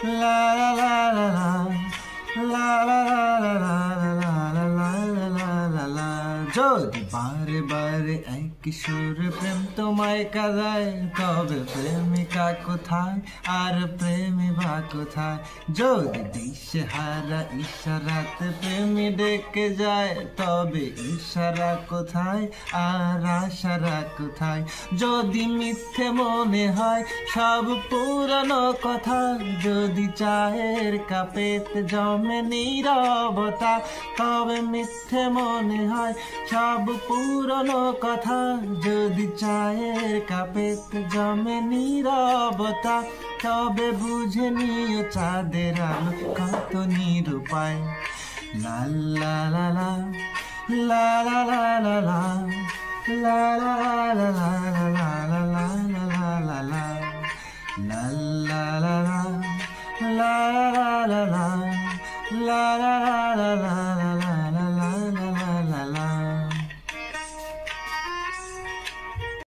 লা লা লা লা লা লা লা লা লা লা লা লা লা লা। যদি বারে বারে একই সুরে প্রেম তোমায় কাঁদায়, তবে প্রেমিকা কোথায় আর প্রেমী বা কোথায়? যদি দিশেহারা ইশারাতে প্রেমী ডেকে যায়, তবে ইশারা কোথায় আর আশারা কোথায়? যদি মিথ্যে মনে হয় সব পুরানো কথা, যদি চায়ের কাপেতে জমে নীরবতা, তবে মিথ্যে মনে হয় সব পুরনো কথা। যদি চায়ের কাপেতে জমে নীরবতা, তবে বুঝে নিও চাঁদের আলো কত নিরুপায়। লা লা লা লা লা লা লা লা লা লা লা লা লা লা লা লা লা লা লা la la la la la la la la la la la la